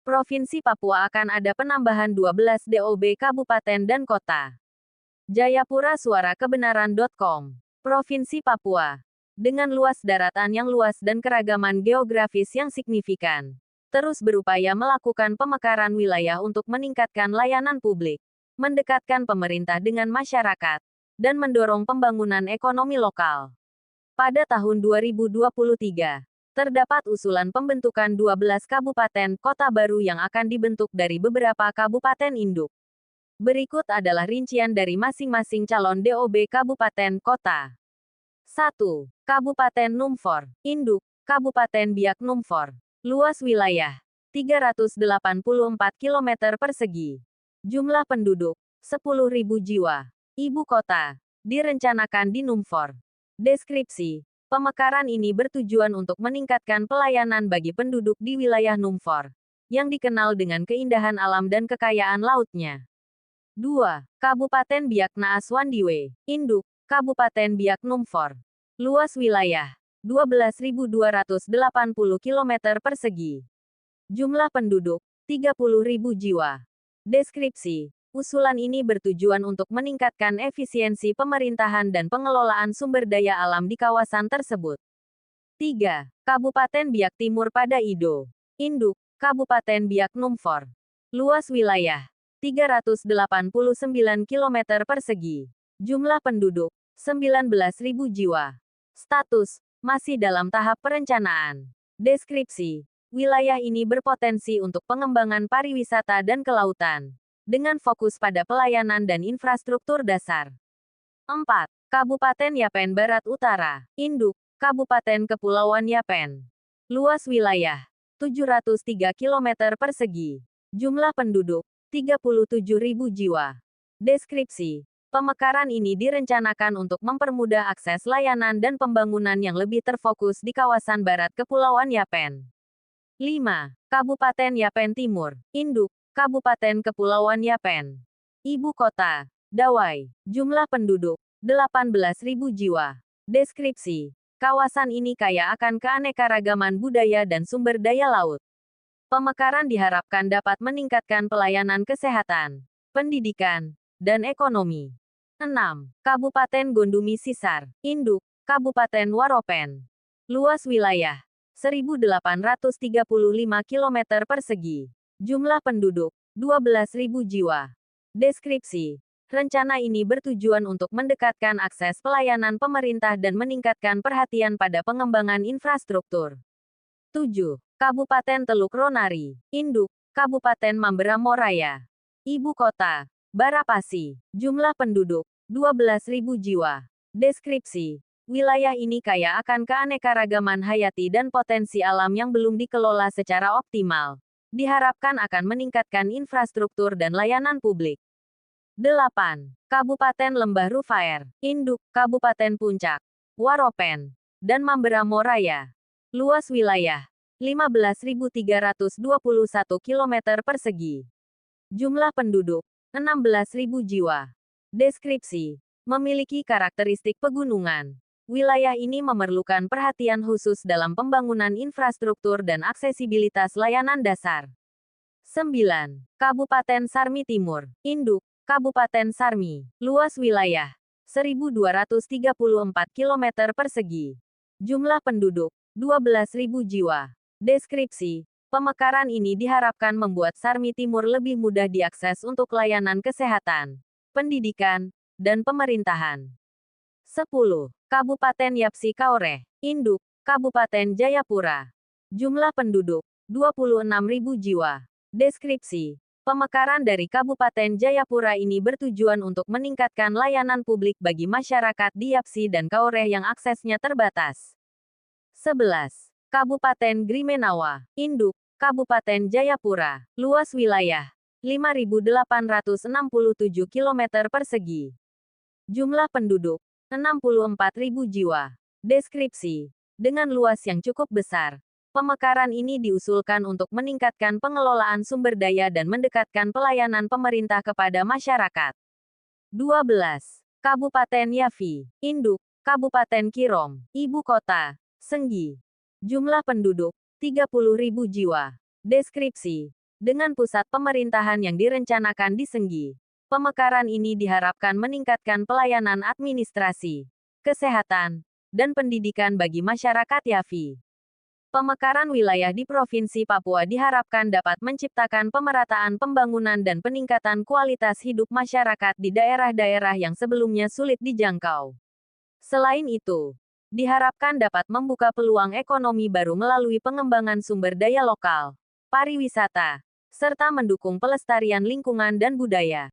Provinsi Papua akan ada penambahan 12 DOB kabupaten dan kota. Jayapura Suara Kebenaran.com. Provinsi Papua. Dengan luas daratan yang luas dan keragaman geografis yang signifikan, terus berupaya melakukan pemekaran wilayah untuk meningkatkan layanan publik, mendekatkan pemerintah dengan masyarakat, dan mendorong pembangunan ekonomi lokal. Pada tahun 2023, terdapat usulan pembentukan 12 kabupaten kota baru yang akan dibentuk dari beberapa kabupaten induk. Berikut adalah rincian dari masing-masing calon DOB kabupaten kota. 1. Kabupaten Numfor, Induk, Kabupaten Biak Numfor. Luas wilayah, 384 km persegi. Jumlah penduduk, 10.000 jiwa. Ibu kota, direncanakan di Numfor. Deskripsi. Pemekaran ini bertujuan untuk meningkatkan pelayanan bagi penduduk di wilayah Numfor, yang dikenal dengan keindahan alam dan kekayaan lautnya. 2. Kabupaten Biak Naas Wandiwe, Induk, Kabupaten Biak Numfor. Luas wilayah, 12.280 km persegi. Jumlah penduduk, 30.000 jiwa. Deskripsi. Usulan ini bertujuan untuk meningkatkan efisiensi pemerintahan dan pengelolaan sumber daya alam di kawasan tersebut. 3. Kabupaten Biak Timur Pada Ido, Induk, Kabupaten Biak Numfor. Luas wilayah, 389 km persegi. Jumlah penduduk, 19.000 jiwa. Status, masih dalam tahap perencanaan. Deskripsi. Wilayah ini berpotensi untuk pengembangan pariwisata dan kelautan, dengan fokus pada pelayanan dan infrastruktur dasar. 4. Kabupaten Yapen Barat Utara, Induk, Kabupaten Kepulauan Yapen. Luas wilayah, 703 km persegi. Jumlah penduduk, 37.000 jiwa. Deskripsi. Pemekaran ini direncanakan untuk mempermudah akses layanan dan pembangunan yang lebih terfokus di kawasan barat Kepulauan Yapen. 5. Kabupaten Yapen Timur, Induk, Kabupaten Kepulauan Yapen. Ibu kota, Dawai. Jumlah penduduk, 18.000 jiwa. Deskripsi. Kawasan ini kaya akan keanekaragaman budaya dan sumber daya laut. Pemekaran diharapkan dapat meningkatkan pelayanan kesehatan, pendidikan, dan ekonomi. 6. Kabupaten Gondumi Sisar, Induk, Kabupaten Waropen. Luas wilayah, 1.835 km persegi. Jumlah penduduk, 12.000 jiwa. Deskripsi. Rencana ini bertujuan untuk mendekatkan akses pelayanan pemerintah dan meningkatkan perhatian pada pengembangan infrastruktur. 7. Kabupaten Teluk Ronari, Induk, Kabupaten Mamberamo Raya. Ibu kota, Barapasi. Jumlah penduduk, 12.000 jiwa. Deskripsi. Wilayah ini kaya akan keanekaragaman hayati dan potensi alam yang belum dikelola secara optimal. Diharapkan akan meningkatkan infrastruktur dan layanan publik. 8. Kabupaten Lembah Rufaer, Induk, Kabupaten Puncak, Waropen, dan Mamberamo Raya. Luas wilayah, 15.321 km persegi. Jumlah penduduk, 16.000 jiwa. Deskripsi. Memiliki karakteristik pegunungan. Wilayah ini memerlukan perhatian khusus dalam pembangunan infrastruktur dan aksesibilitas layanan dasar. 9. Kabupaten Sarmi Timur, Induk, Kabupaten Sarmi. Luas wilayah, 1.234 km persegi. Jumlah penduduk, 12.000 jiwa. Deskripsi. Pemekaran ini diharapkan membuat Sarmi Timur lebih mudah diakses untuk layanan kesehatan, pendidikan, dan pemerintahan. 10. Kabupaten Yapsi Kaoreh, Induk, Kabupaten Jayapura. Jumlah penduduk, 26.000 jiwa. Deskripsi. Pemekaran dari Kabupaten Jayapura ini bertujuan untuk meningkatkan layanan publik bagi masyarakat di Yapsi dan Kaoreh yang aksesnya terbatas. 11. Kabupaten Grimenawa, Induk, Kabupaten Jayapura. Luas wilayah, 5.867 km persegi. Jumlah penduduk, 64.000 jiwa. Deskripsi. Dengan luas yang cukup besar, pemekaran ini diusulkan untuk meningkatkan pengelolaan sumber daya dan mendekatkan pelayanan pemerintah kepada masyarakat. 12. Kabupaten Yafi, Induk, Kabupaten Kirom. Ibu kota, Senggi. Jumlah penduduk, 30.000 jiwa. Deskripsi. Dengan pusat pemerintahan yang direncanakan di Senggi, pemekaran ini diharapkan meningkatkan pelayanan administrasi, kesehatan, dan pendidikan bagi masyarakat Yavi. Pemekaran wilayah di Provinsi Papua diharapkan dapat menciptakan pemerataan pembangunan dan peningkatan kualitas hidup masyarakat di daerah-daerah yang sebelumnya sulit dijangkau. Selain itu, diharapkan dapat membuka peluang ekonomi baru melalui pengembangan sumber daya lokal, pariwisata, serta mendukung pelestarian lingkungan dan budaya.